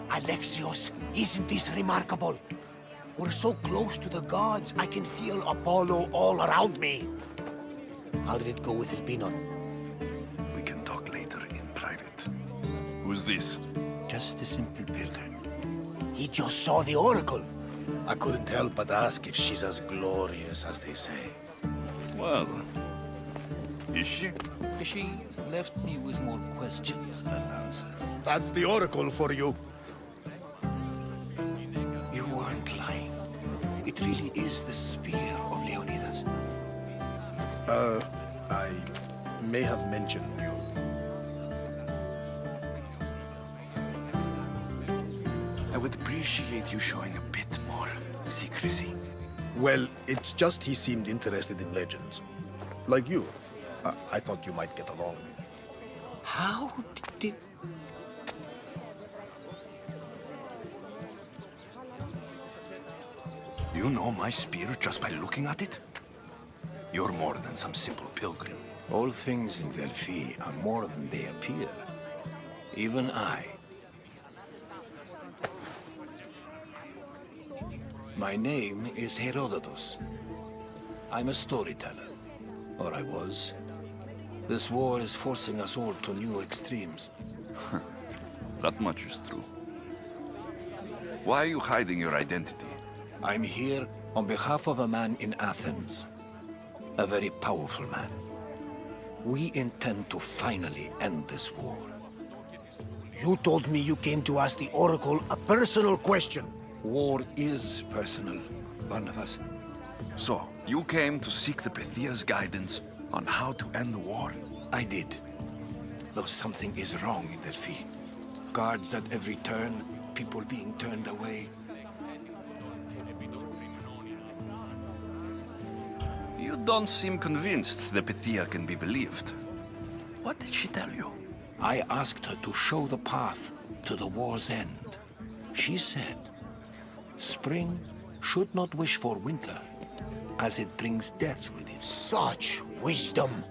Alexios, isn't this remarkable? We're so close to the gods, I can feel Apollo all around me. How did it go with Elpinon? We can talk later in private. Who's this? Just a simple pilgrim. He just saw the oracle. I couldn't help but ask if she's as glorious as they say. Well, is she? She left me with more questions than answers. That's the oracle for you. You weren't lying. It really is the spear of Leonidas. I may have mentioned you. I would appreciate you showing a bit more secrecy. Well, it's just he seemed interested in legends. Like you. I thought you might get along. How did... You know my spear just by looking at it? You're more than some simple pilgrim. All things in Delphi are more than they appear. Even I. My name is Herodotus. I'm a storyteller. Or I was. This war is forcing us all to new extremes. That much is true. Why are you hiding your identity? I'm here on behalf of a man in Athens. A very powerful man. We intend to finally end this war. You told me you came to ask the oracle a personal question. War is personal, Barnabas. So, you came to seek the Pythia's guidance on how to end the war? I did. Though something is wrong in Delphi. Guards at every turn, people being turned away. You don't seem convinced the Pythia can be believed. What did she tell you? I asked her to show the path to the war's end. She said, spring should not wish for winter, as it brings death with it. Such wisdom.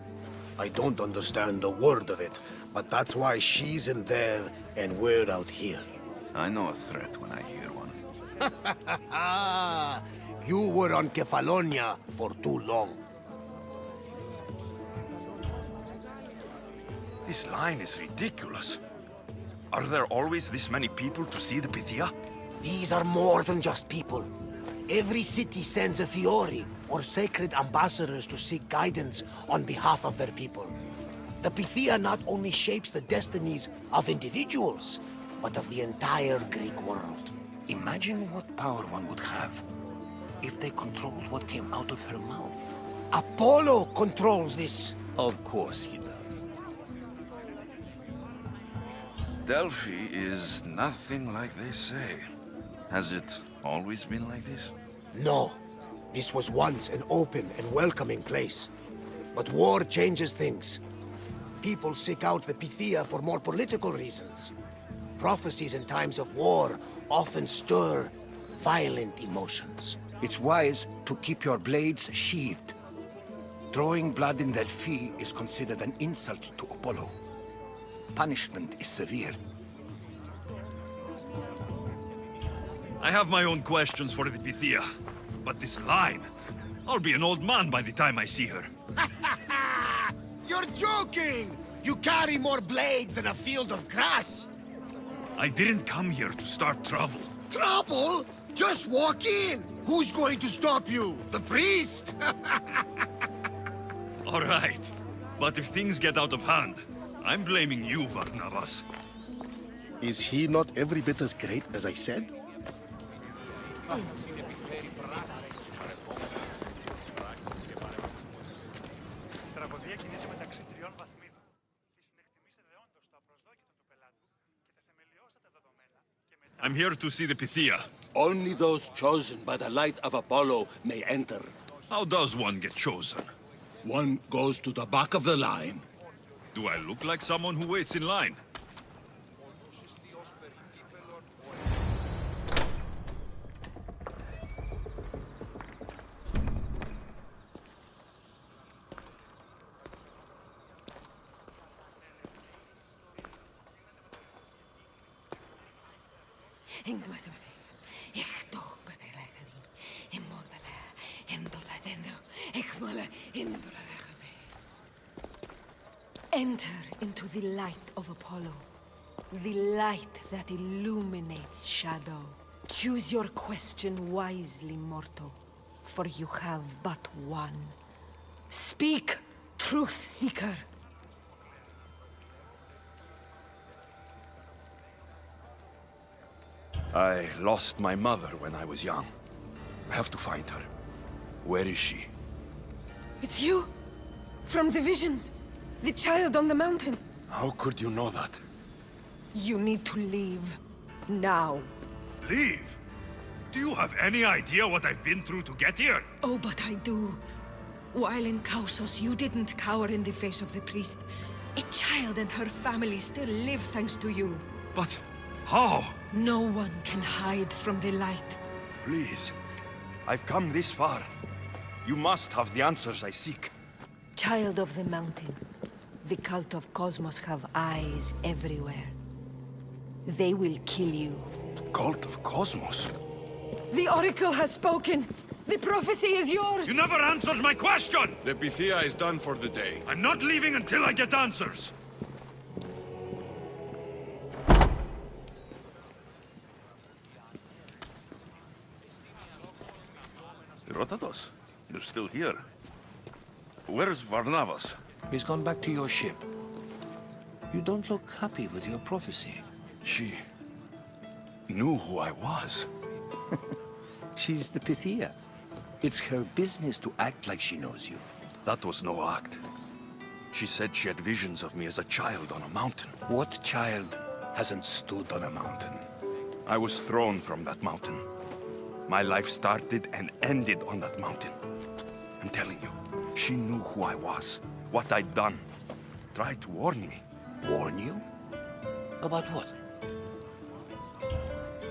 I don't understand a word of it, but that's why she's in there and we're out here. I know a threat when I hear one. You were on Kefalonia for too long. This line is ridiculous. Are there always this many people to see the Pythia? These are more than just people. Every city sends a Fiori, or sacred ambassadors to seek guidance on behalf of their people. The Pythia not only shapes the destinies of individuals, but of the entire Greek world. Imagine what power one would have if they controlled what came out of her mouth. Apollo controls this. Of course he does. Delphi is nothing like they say. Has it always been like this? No. This was once an open and welcoming place. But war changes things. People seek out the Pythia for more political reasons. Prophecies in times of war often stir violent emotions. It's wise to keep your blades sheathed. Drawing blood in Delphi is considered an insult to Apollo. Punishment is severe. I have my own questions for the Pythia, but this line... I'll be an old man by the time I see her. You're joking! You carry more blades than a field of grass! I didn't come here to start trouble. Trouble? Just walk in! Who's going to stop you? The priest? All right, but if things get out of hand, I'm blaming you, Barnabas. Is he not every bit as great as I said? I'm here to see the Pythia. Only those chosen by the light of Apollo may enter. How does one get chosen? One goes to the back of the line. Do I look like someone who waits in line? Enter into the light of Apollo. The light that illuminates shadow. Choose your question wisely, mortal, for you have but one. Speak, truth seeker. I lost my mother when I was young. I have to find her. Where is she? It's you? From the visions? The child on the mountain? How could you know that? You need to leave. Now. Leave? Do you have any idea what I've been through to get here? Oh, but I do. While in Kosmos, you didn't cower in the face of the priest. A child and her family still live thanks to you. But how? No one can hide from the light. Please. I've come this far. You must have the answers I seek. Child of the mountain, the cult of Kosmos have eyes everywhere. They will kill you. Cult of Kosmos? The Oracle has spoken! The prophecy is yours! You never answered my question! The Pythia is done for the day. I'm not leaving until I get answers! Rotados, you're still here. Where's Varnavas? He's gone back to your ship. You don't look happy with your prophecy. She knew who I was. She's the Pythia. It's her business to act like she knows you. That was no act. She said she had visions of me as a child on a mountain. What child hasn't stood on a mountain? I was thrown from that mountain. My life started and ended on that mountain. I'm telling you, she knew who I was, what I'd done. Tried to warn me. Warn you? About what?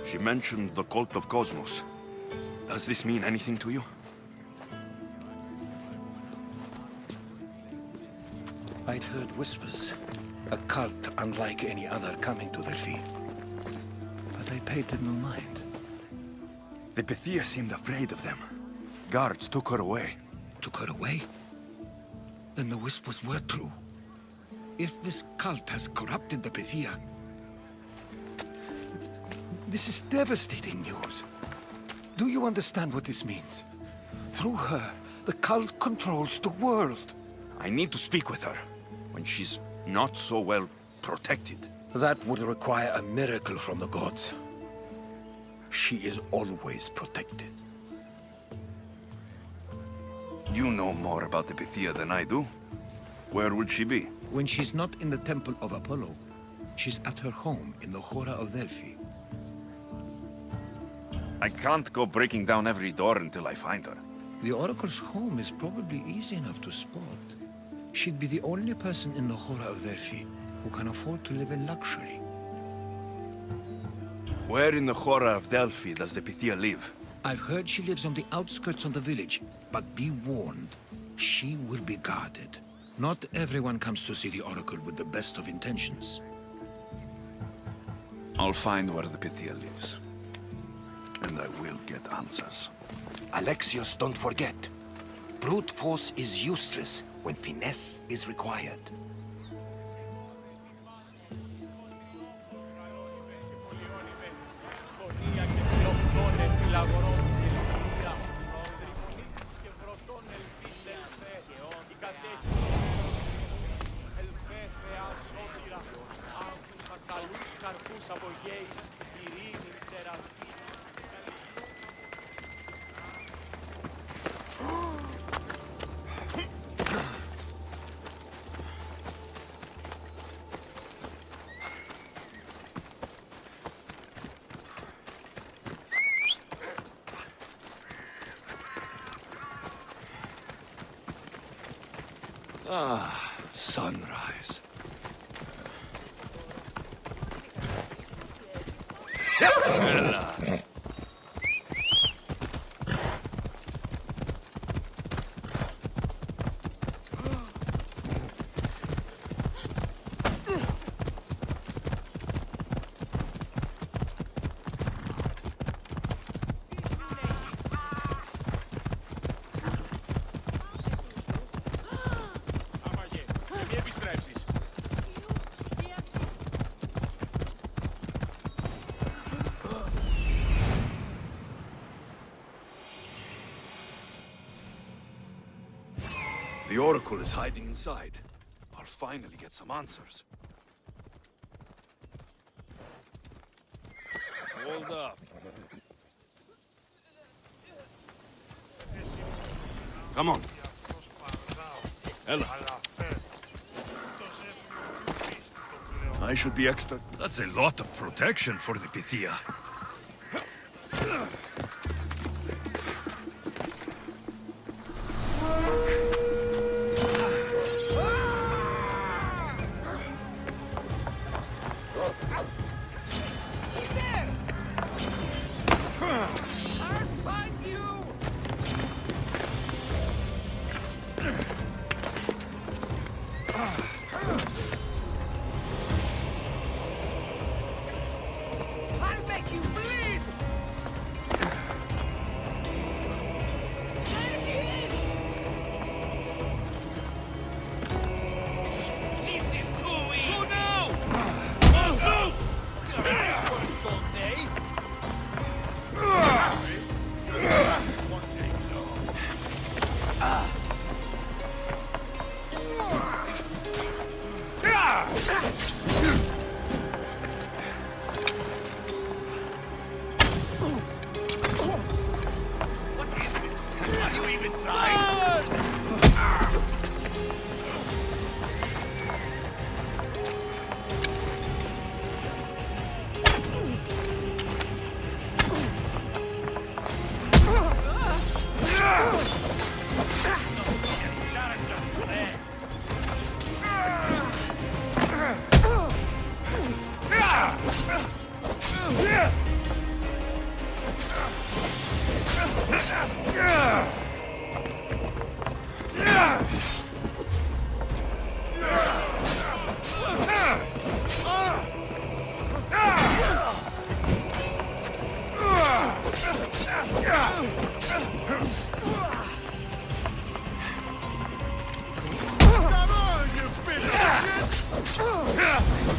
She mentioned the cult of Kosmos. Does this mean anything to you? I'd heard whispers. A cult unlike any other coming to Delphi. But I paid them no mind. The Pythia seemed afraid of them. Guards took her away. Took her away? Then the whispers were true. If this cult has corrupted the Pythia... This is devastating news. Do you understand what this means? Through her, the cult controls the world. I need to speak with her, when she's not so well protected. That would require a miracle from the gods. She is always protected. You know more about the Pythia than I do. Where would she be? When she's not in the Temple of Apollo, she's at her home in the Hora of Delphi. I can't go breaking down every door until I find her. The Oracle's home is probably easy enough to spot. She'd be the only person in the Hora of Delphi who can afford to live in luxury. Where in the Hora of Delphi does the Pythia live? I've heard she lives on the outskirts of the village, but be warned, she will be guarded. Not everyone comes to see the Oracle with the best of intentions. I'll find where the Pythia lives. And I will get answers. Alexios, don't forget. Brute force is useless when finesse is required. Ah, sunrise. The Oracle is hiding inside. I'll finally get some answers. Hold up. Come on. Ella. I should be expert. That's a lot of protection for the Pythia.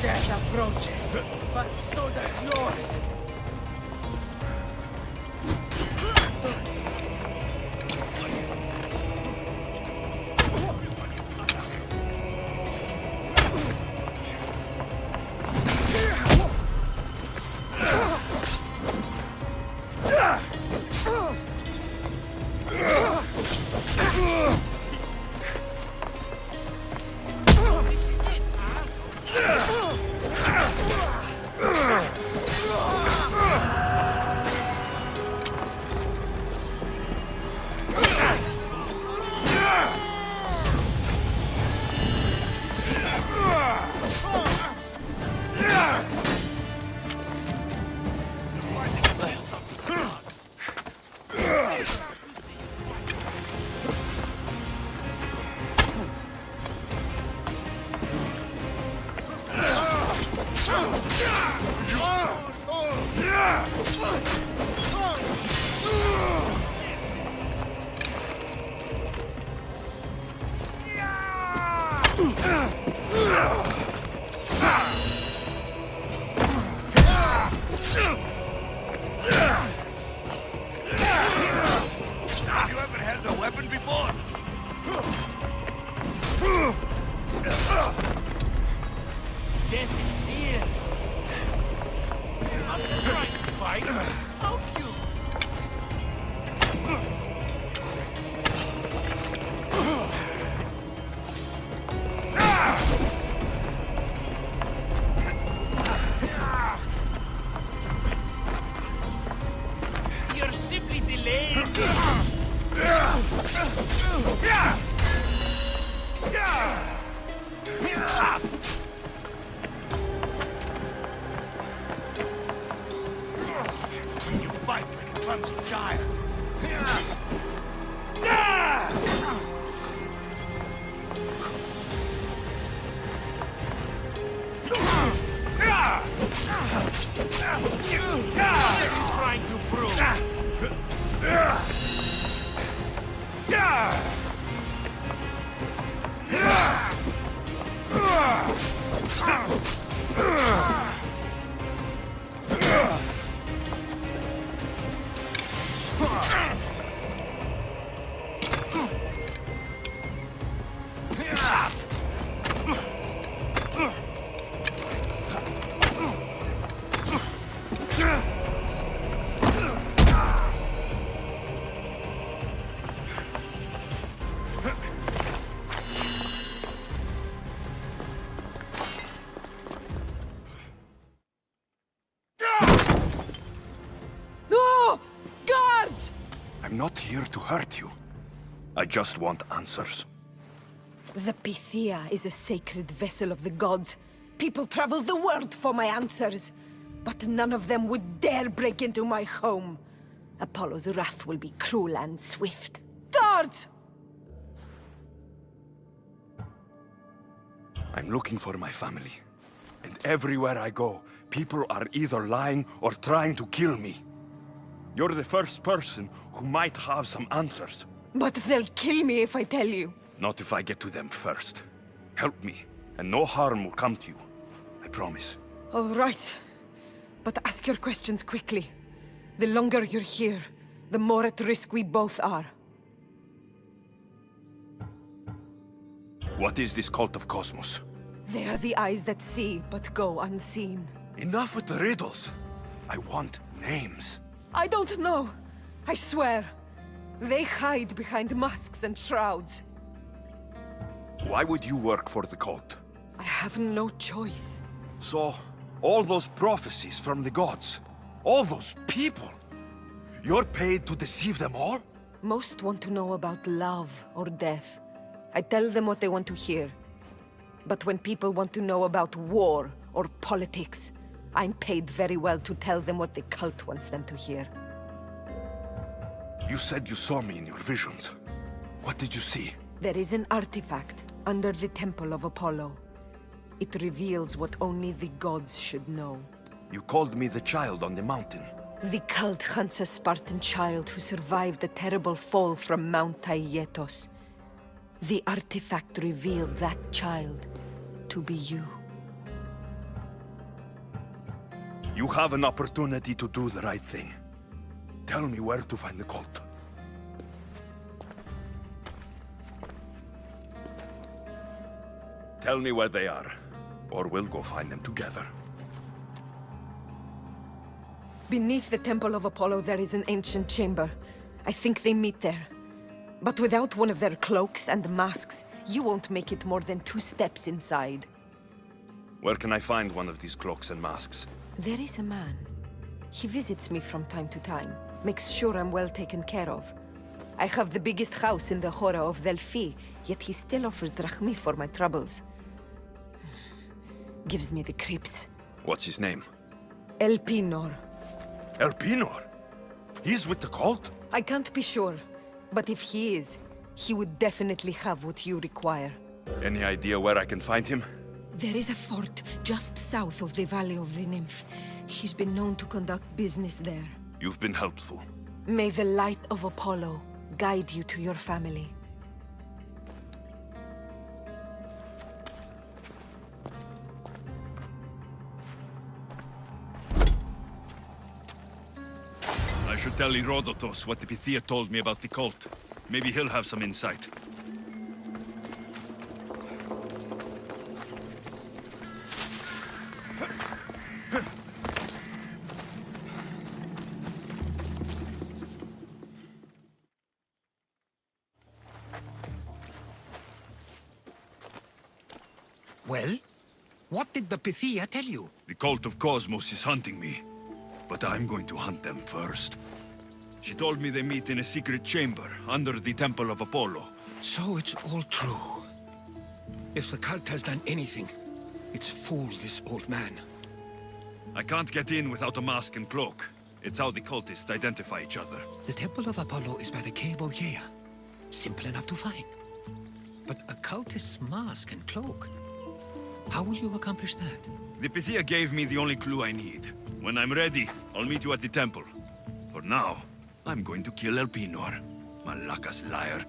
Death approaches, but so does yours. Have you ever held a weapon before? Death is near. I'm trying to fight. How cute. You're simply delaying. You fight like a clumsy child. What are you trying to prove? I'm not here to hurt you. I just want answers. The Pythia is a sacred vessel of the gods. People travel the world for my answers. But none of them would dare break into my home. Apollo's wrath will be cruel and swift. Guards! I'm looking for my family. And everywhere I go, people are either lying or trying to kill me. You're the first person who might have some answers. But they'll kill me if I tell you. Not if I get to them first. Help me, and no harm will come to you. I promise. All right. But ask your questions quickly. The longer you're here, the more at risk we both are. What is this cult of Kosmos? They are the eyes that see, but go unseen. Enough with the riddles. I want names. I don't know. I swear. They hide behind masks and shrouds. Why would you work for the cult? I have no choice. So, all those prophecies from the gods, all those people, you're paid to deceive them all? Most want to know about love or death. I tell them what they want to hear. But when people want to know about war or politics, I'm paid very well to tell them what the cult wants them to hear. You said you saw me in your visions. What did you see? There is an artifact under the Temple of Apollo. It reveals what only the gods should know. You called me the child on the mountain. The cult hunts a Spartan child who survived a terrible fall from Mount Aietos. The artifact revealed that child to be you. You have an opportunity to do the right thing. Tell me where to find the cult. Tell me where they are, or we'll go find them together. Beneath the Temple of Apollo there is an ancient chamber. I think they meet there. But without one of their cloaks and masks, you won't make it more than 2 steps inside. Where can I find one of these cloaks and masks? There is a man. He visits me from time to time, makes sure I'm well taken care of. I have the biggest house in the Hora of Delphi, yet he still offers drachmi for my troubles. Gives me the creeps. What's his name? Elpinor. Elpinor? He's with the cult? I can't be sure, but if he is, he would definitely have what you require. Any idea where I can find him? There is a fort just south of the Valley of the Nymph. He's been known to conduct business there. You've been helpful. May the light of Apollo guide you to your family. I should tell Herodotus what the Pythia told me about the cult. Maybe he'll have some insight. Well? What did the Pythia tell you? The cult of Kosmos is hunting me, but I'm going to hunt them first. She told me they meet in a secret chamber under the Temple of Apollo. So it's all true. If the cult has done anything, it's fooled this old man. I can't get in without a mask and cloak. It's how the cultists identify each other. The Temple of Apollo is by the Cave Ogyea. Simple enough to find. But a cultist's mask and cloak? How will you accomplish that? The Pythia gave me the only clue I need. When I'm ready, I'll meet you at the temple. For now, I'm going to kill Elpinor, Malaka's liar.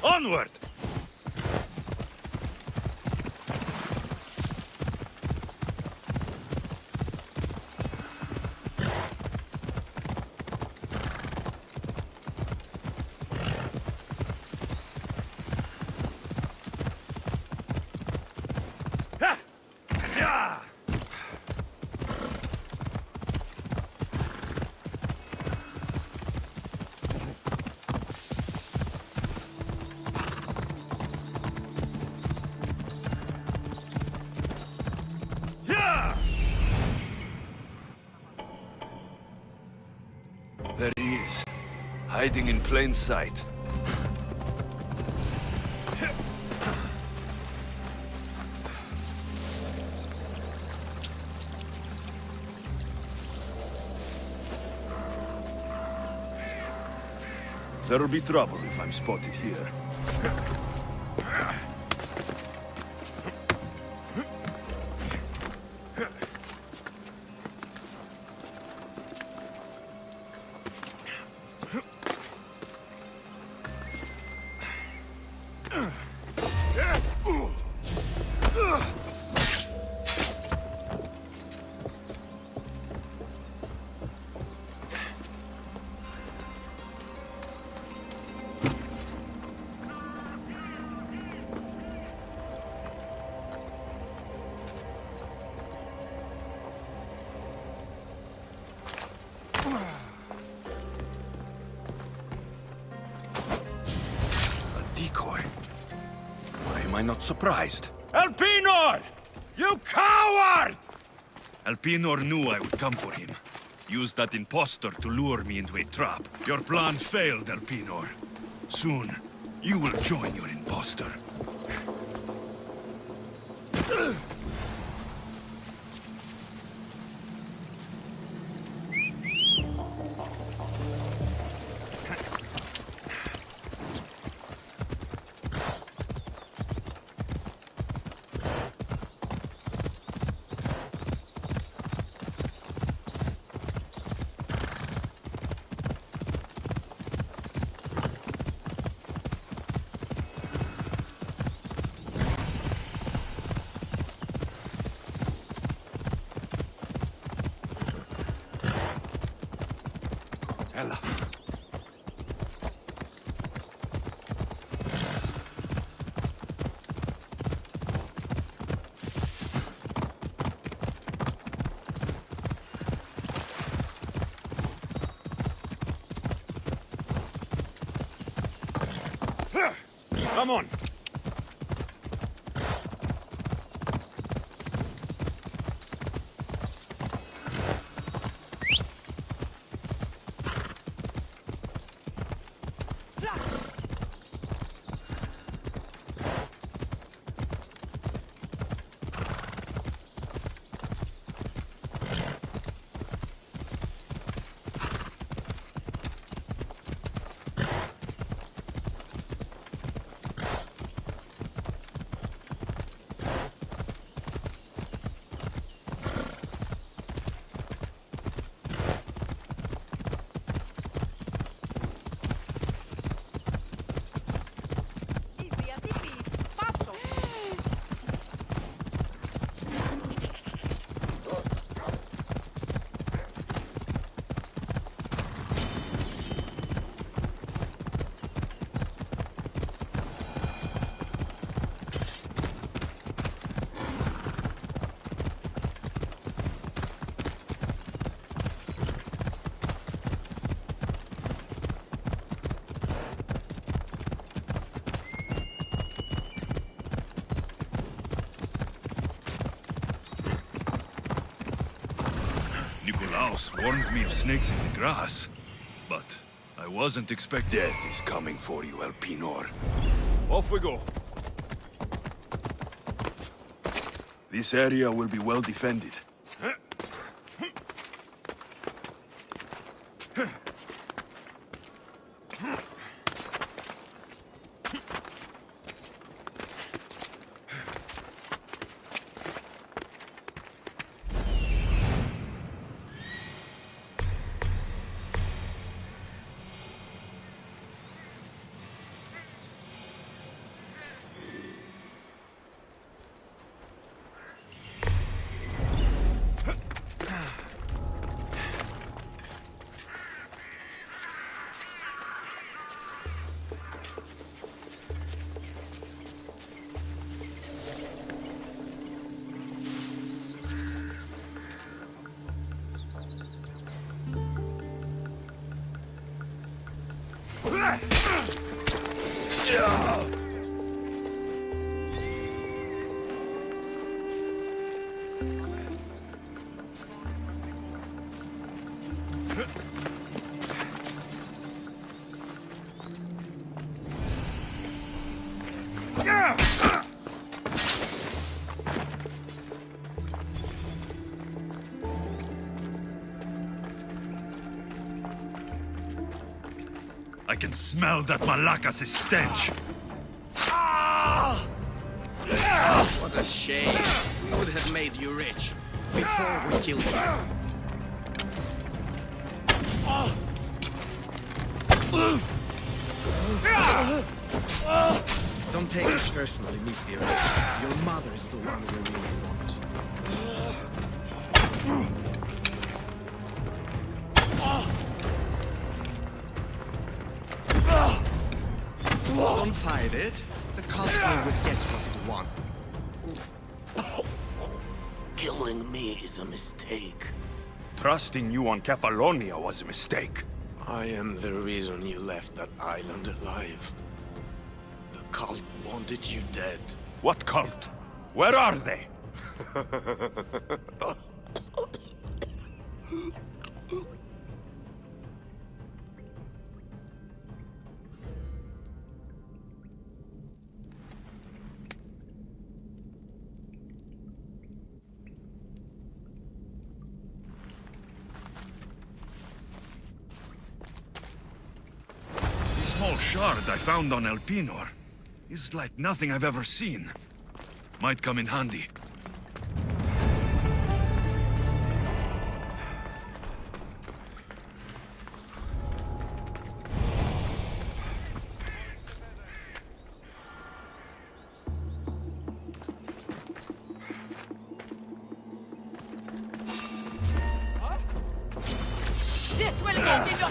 Onward! There he is, hiding in plain sight. There'll be trouble if I'm spotted here. Am I not surprised? Elpenor! You coward! Elpenor knew I would come for him. Used that impostor to lure me into a trap. Your plan failed, Elpenor. Soon, you will join your impostor. Ella. Come on! Nikolaos warned me of snakes in the grass, but I wasn't expecting... Death is coming for you, Elpinor. Off we go. This area will be well defended. I can smell that Malakas' stench. What a shame. We would have made you rich before we killed you. Don't take it personally, Mr. Your mother is the one we really want. Don't fight it. The cult always gets what it wants. Killing me is a mistake. Trusting you on Kefalonia was a mistake. I am the reason you left that island alive. The cult wanted you dead. What cult? Where are they? Small shard I found on Elpinor is like nothing I've ever seen. Might come in handy. This will end in your...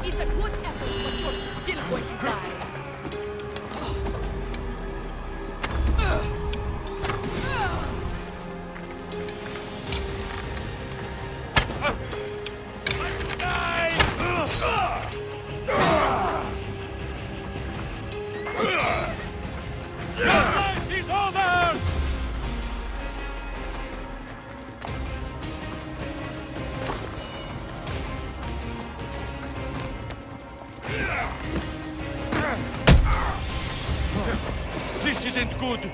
It's a good effort, but you're still going to die. He's over! This isn't good.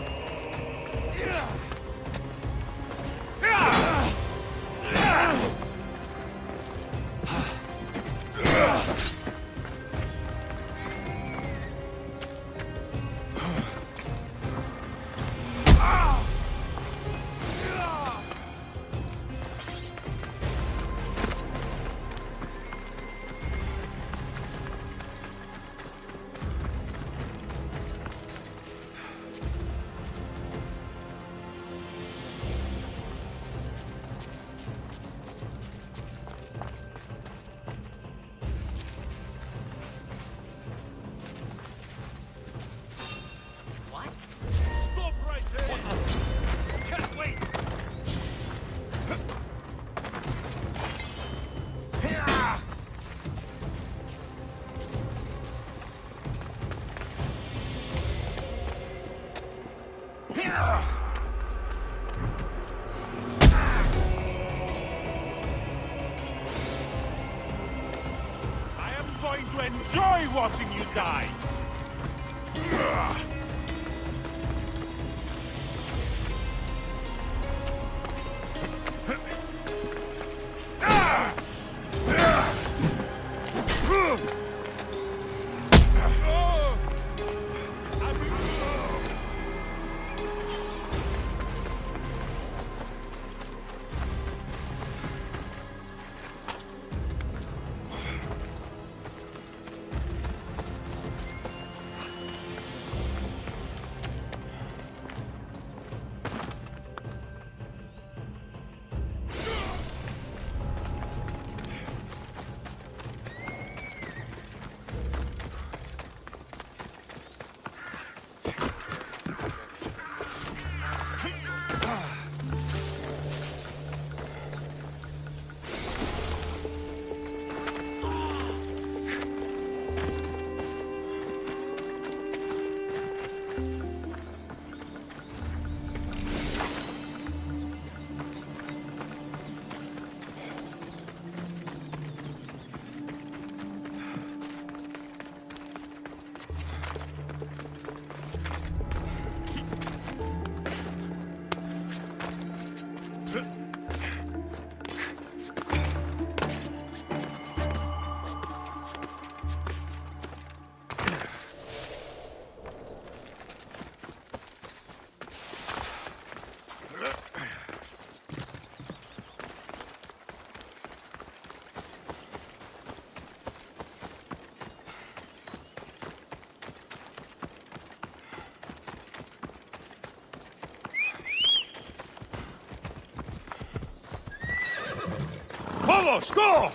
enjoy watching you die! Vamos, go!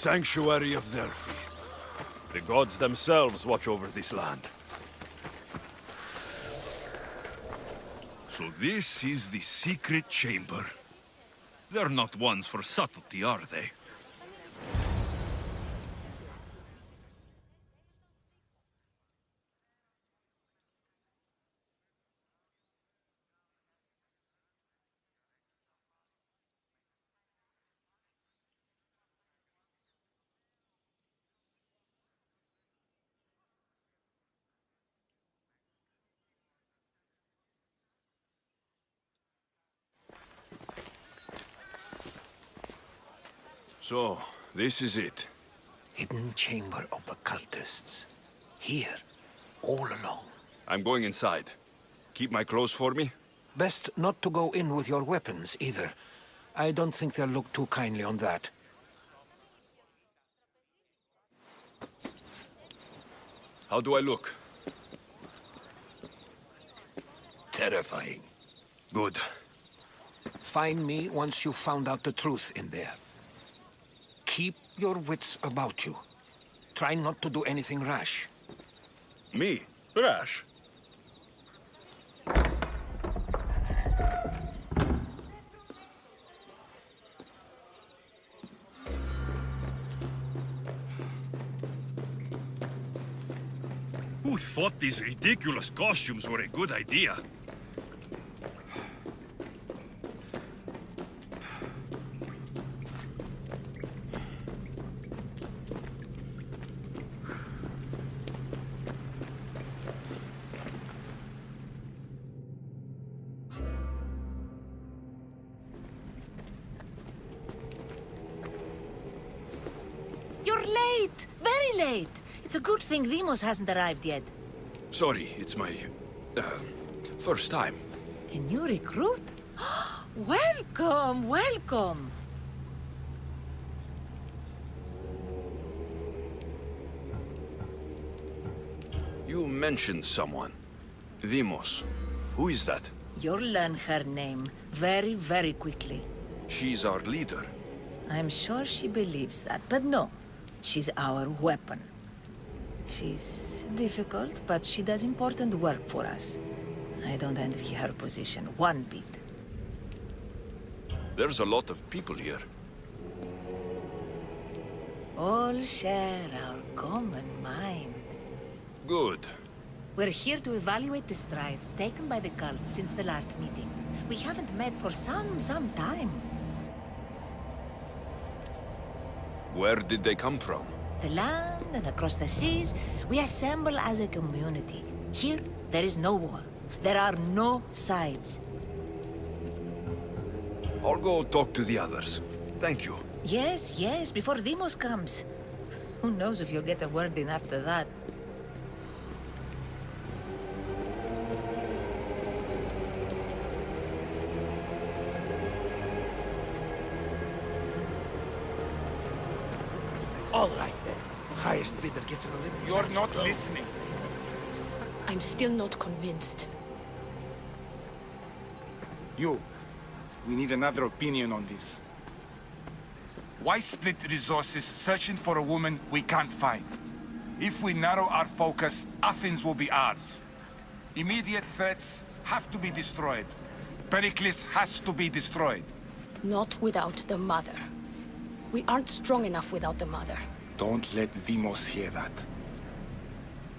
Sanctuary of Delphi. The gods themselves watch over this land. So this is the secret chamber. They're not ones for subtlety, are they? So, this is it. Hidden chamber of the cultists. Here, all alone. I'm going inside. Keep my clothes for me? Best not to go in with your weapons, either. I don't think they'll look too kindly on that. How do I look? Terrifying. Good. Find me once you've found out the truth in there. Keep your wits about you. Try not to do anything rash. Me? Rash? Who thought these ridiculous costumes were a good idea? You're late! Very late! It's a good thing Demos hasn't arrived yet. Sorry, it's my... first time. A new recruit? Welcome, welcome! You mentioned someone. Demos. Who is that? You'll learn her name very, very quickly. She's our leader. I'm sure she believes that, but no. She's our weapon. She's difficult, but she does important work for us. I don't envy her position one bit. There's a lot of people here. All share our common mind. Good. We're here to evaluate the strides taken by the cult since the last meeting. We haven't met for some time. Where did they come from? The land and across the seas, we assemble as a community. Here, there is no war. There are no sides. I'll go talk to the others. Thank you. Yes, before Demos comes. Who knows if you'll get a word in after that. All right, then. Highest bidder gets an Olympic. You're not listening. I'm still not convinced. You. We need another opinion on this. Why split resources searching for a woman we can't find? If we narrow our focus, Athens will be ours. Immediate threats have to be destroyed. Pericles has to be destroyed. Not without the mother. We aren't strong enough without the mother. Don't let Demos hear that.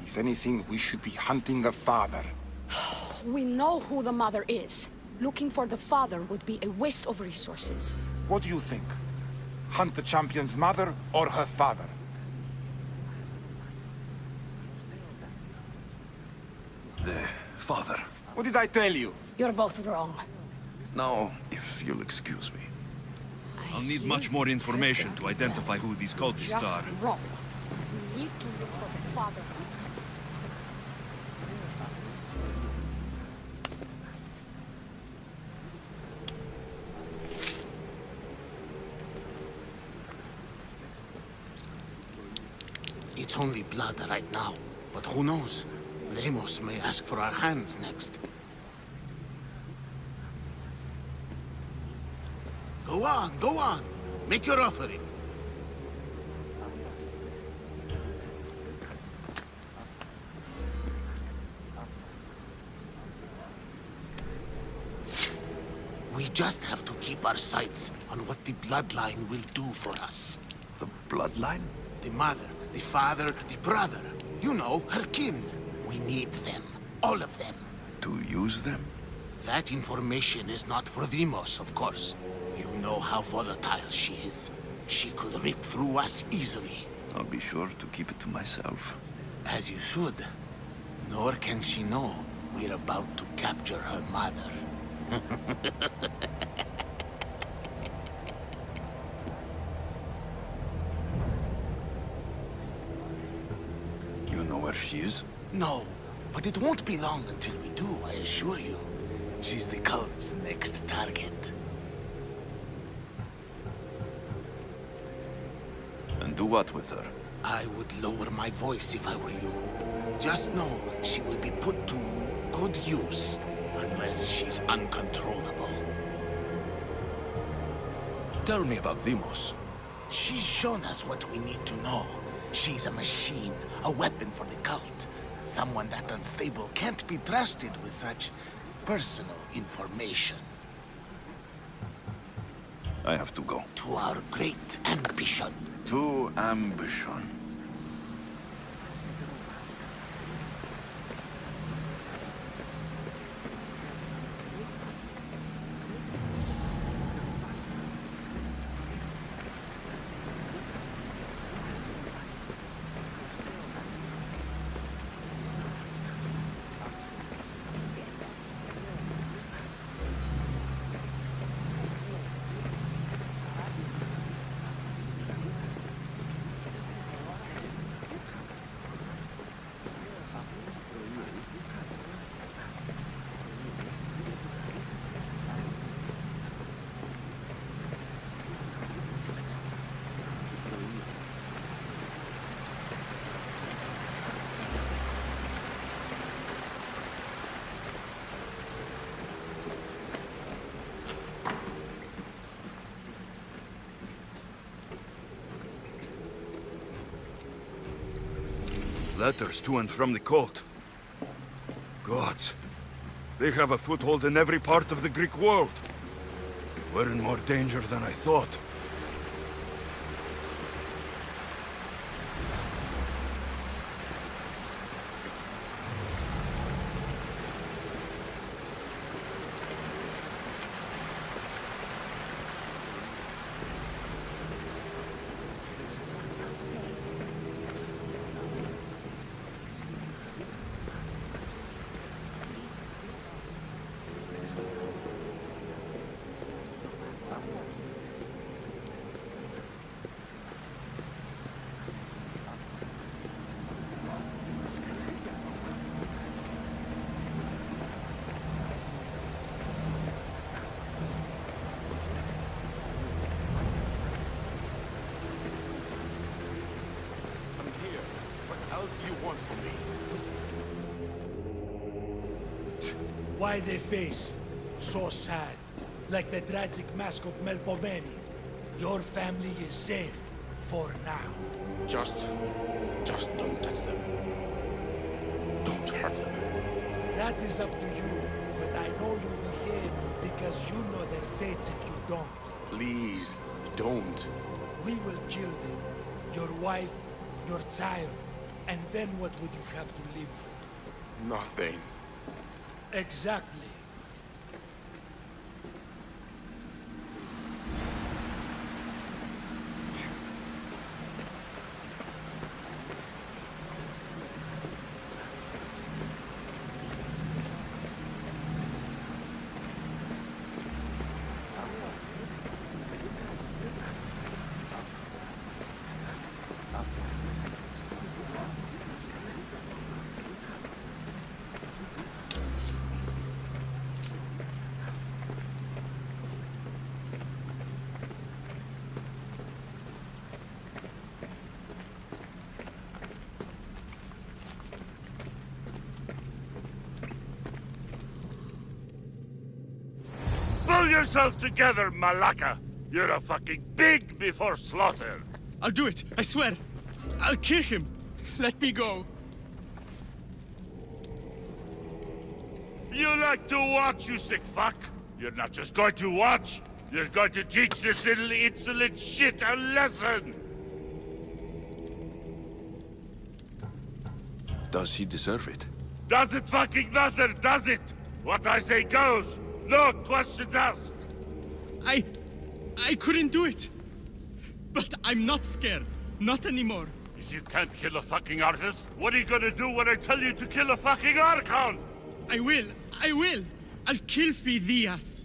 If anything, we should be hunting the father. We know who the mother is. Looking for the father would be a waste of resources. What do you think? Hunt the champion's mother or her father? The father. What did I tell you? You're both wrong. Now, if you'll excuse me. I'll need much more information to identify who these cultists Just are. wrong. We need to look for the father. It's only blood right now, but who knows? Demos may ask for our hands next. Go on. Make your offering. We just have to keep our sights on what the bloodline will do for us. The bloodline? The mother, the father, the brother. You know, her kin. We need them. All of them. To use them? That information is not for Demos, of course. You know how volatile she is. She could rip through us easily. I'll be sure to keep it to myself. As you should. Nor can she know we're about to capture her mother. You know where she is? No, but it won't be long until we do, I assure you. She's the cult's next target. And do what with her? I would lower my voice if I were you. Just know she will be put to good use, unless she's uncontrollable. Tell me about Demos. She's shown us what we need to know. She's a machine, a weapon for the cult. Someone that unstable can't be trusted with such personal information. I have to go. To our great ambition. To ambition. Letters to and from the cult. Gods. They have a foothold in every part of the Greek world. We're in more danger than I thought. Why they face so sad, like the tragic mask of Melpomene? Your family is safe for now. Just don't touch them. Don't hurt them. That is up to you, but I know you behave because you know their fates if you don't. Please, don't. We will kill them. Your wife, your child, and then what would you have to live with? Nothing. Exactly. Pull yourself together, Malaka! You're a fucking pig before slaughter! I'll do it, I swear! I'll kill him! Let me go! You like to watch, you sick fuck? You're not just going to watch! You're going to teach this little insolent shit a lesson! Does he deserve it? Does it fucking matter, does it? What I say goes! No questions asked! I couldn't do it! But I'm not scared. Not anymore. If you can't kill a fucking artist, what are you gonna do when I tell you to kill a fucking Archon? I will! I'll kill Phidias!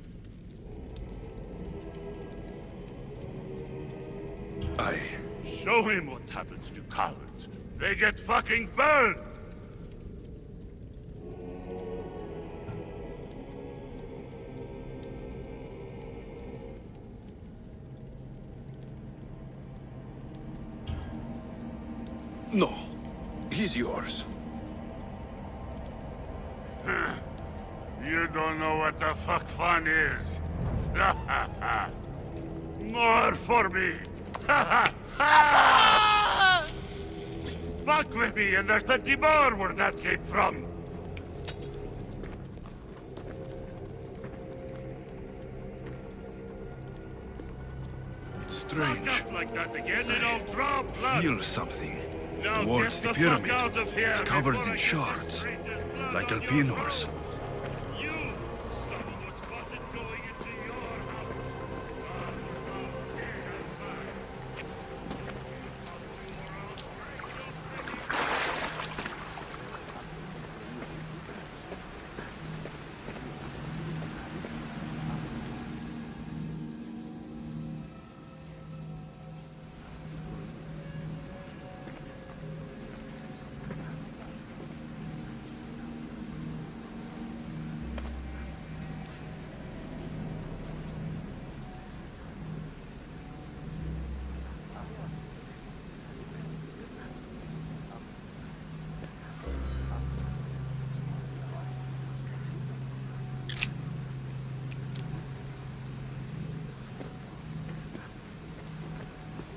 Show him what happens to cowards. They get fucking burned! No. He's yours. You don't know what the fuck fun is. More for me! Fuck with me, and there's plenty more where that came from. It's strange. Fuck up like that again, and I'll draw blood. Feel something Now towards get the fuck pyramid. out of here It's covered before I in get shards, Rangers' blood like on your Alpinors. hands. You, someone was spotted going into your house.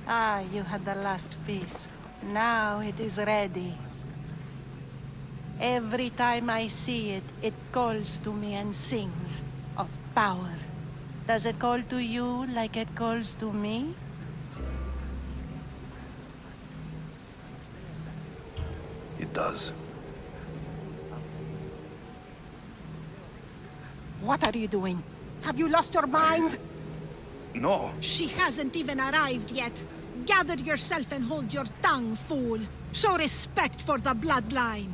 Ah, you had the last piece. Now it is ready. Every time I see it, it calls to me and sings of power. Does it call to you like it calls to me? It does. What are you doing? Have you lost your mind? No. She hasn't even arrived yet. Gather yourself and hold your tongue, fool. Show respect for the bloodline.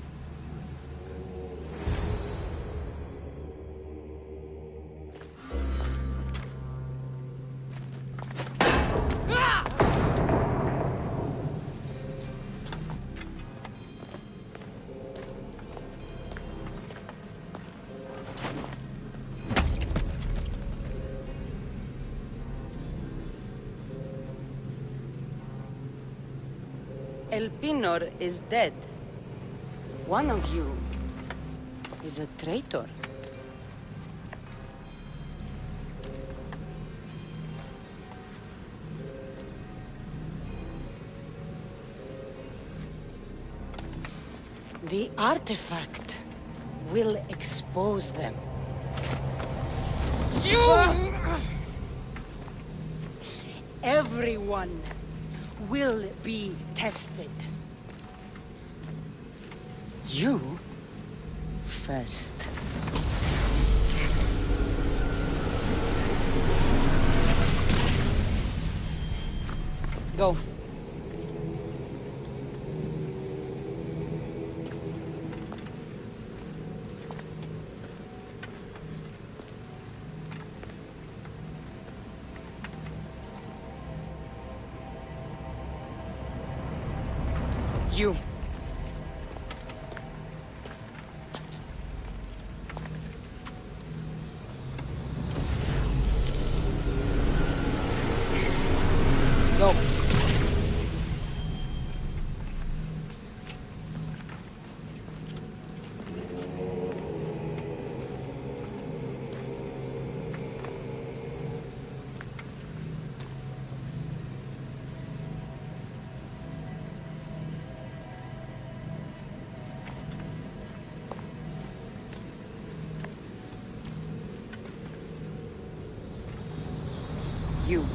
Elpinor is dead. One of you is a traitor. The artifact will expose them. You! Everyone will be tested. You first. Go. You. Go. You.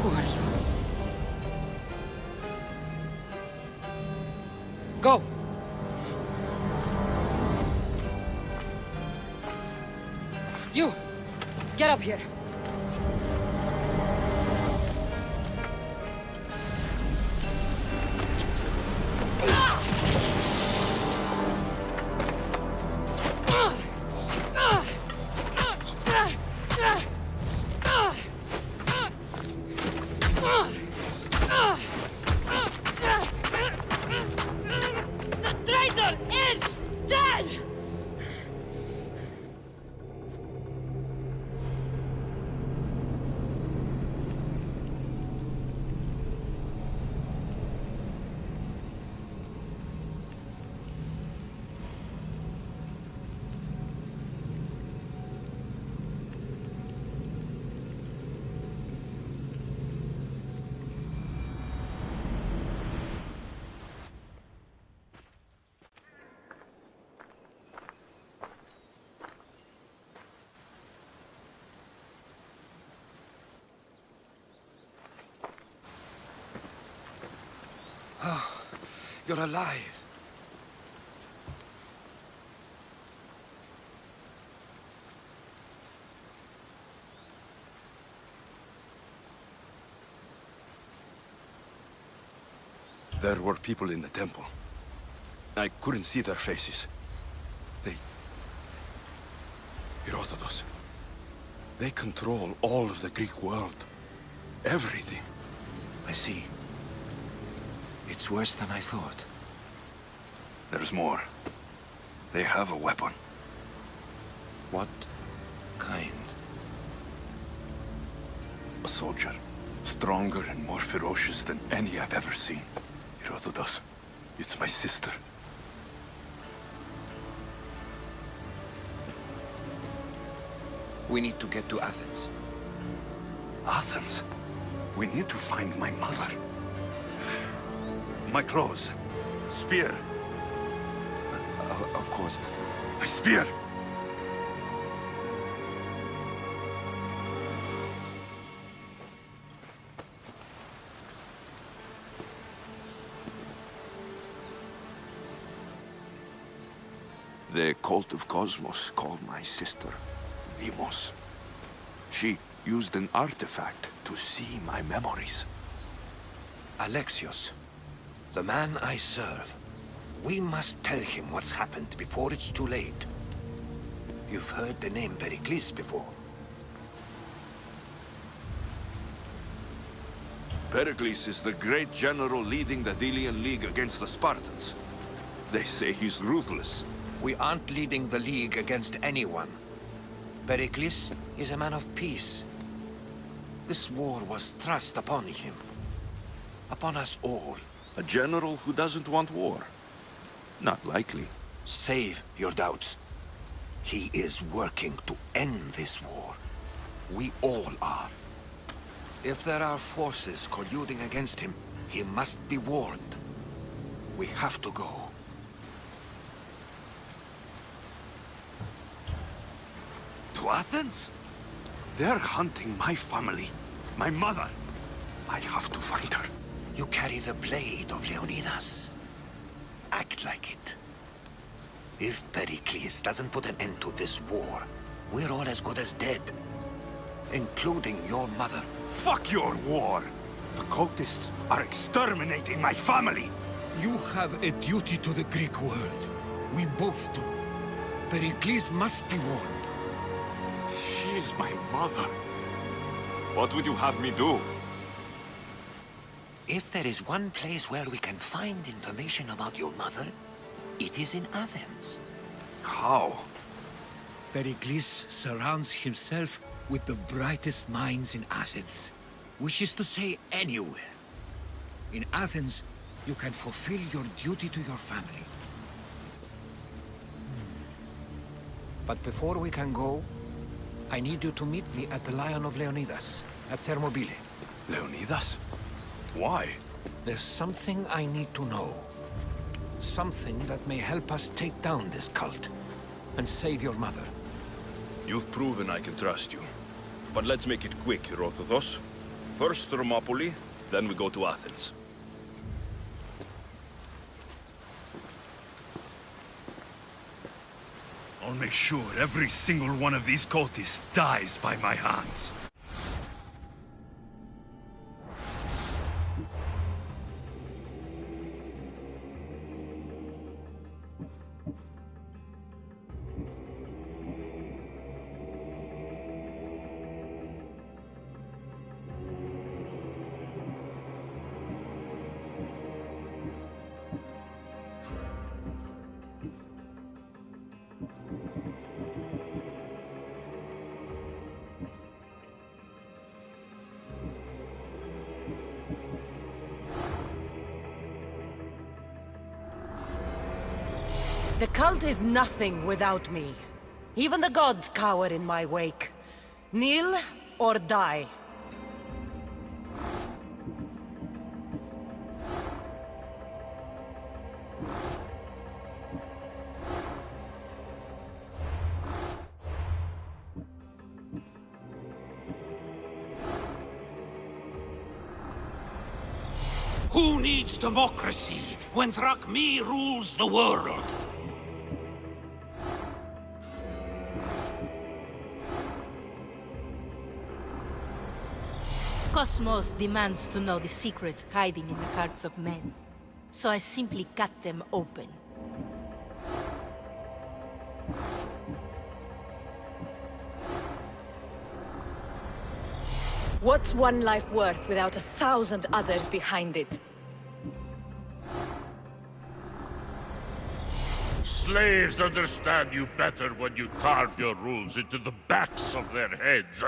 Who are you? Go! You! Get up here! You're alive. There were people in the temple. I couldn't see their faces. Herodotus. They control all of the Greek world. Everything. I see. It's worse than I thought. There's more. They have a weapon. What kind? A soldier. Stronger and more ferocious than any I've ever seen. Herodotus. It's my sister. We need to get to Athens. Athens? We need to find my mother. My clothes. Spear. Of course. My spear! The cult of Kosmos called my sister Demos. She used an artifact to see my memories. Alexios, the man I serve. We must tell him what's happened before it's too late. You've heard the name Pericles before. Pericles is the great general leading the Delian League against the Spartans. They say he's ruthless. We aren't leading the League against anyone. Pericles is a man of peace. This war was thrust upon him. Upon us all. A general who doesn't want war? Not likely. Save your doubts. He is working to end this war. We all are. If there are forces colluding against him, he must be warned. We have to go. To Athens? They're hunting my family. My mother. I have to find her. You carry the blade of Leonidas. Act like it. If Pericles doesn't put an end to this war, we're all as good as dead. Including your mother. Fuck your war! The cultists are exterminating my family! You have a duty to the Greek world. We both do. Pericles must be warned. She is my mother. What would you have me do? If there is one place where we can find information about your mother, it is in Athens. How? Pericles surrounds himself with the brightest minds in Athens. Which is to say, anywhere. In Athens, you can fulfill your duty to your family. But before we can go, I need you to meet me at the Lion of Leonidas, at Thermopylae. Leonidas? Why? There's something I need to know. Something that may help us take down this cult, and save your mother. You've proven I can trust you. But let's make it quick, Herodotus. First Thermopylae, then we go to Athens. I'll make sure every single one of these cultists dies by my hands. The cult is nothing without me. Even the gods cower in my wake. Kneel or die. Who needs democracy when Thrakmi rules the world? Kosmos demands to know the secrets hiding in the hearts of men. So I simply cut them open. What's one life worth without 1,000 others behind it? Slaves understand you better when you carve your rules into the backs of their heads.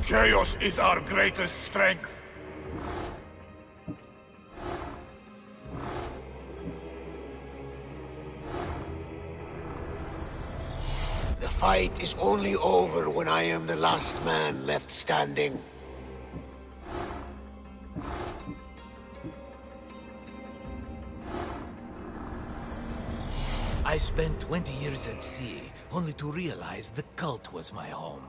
Chaos is our greatest strength. The fight is only over when I am the last man left standing. I spent 20 years at sea, only to realize the cult was my home.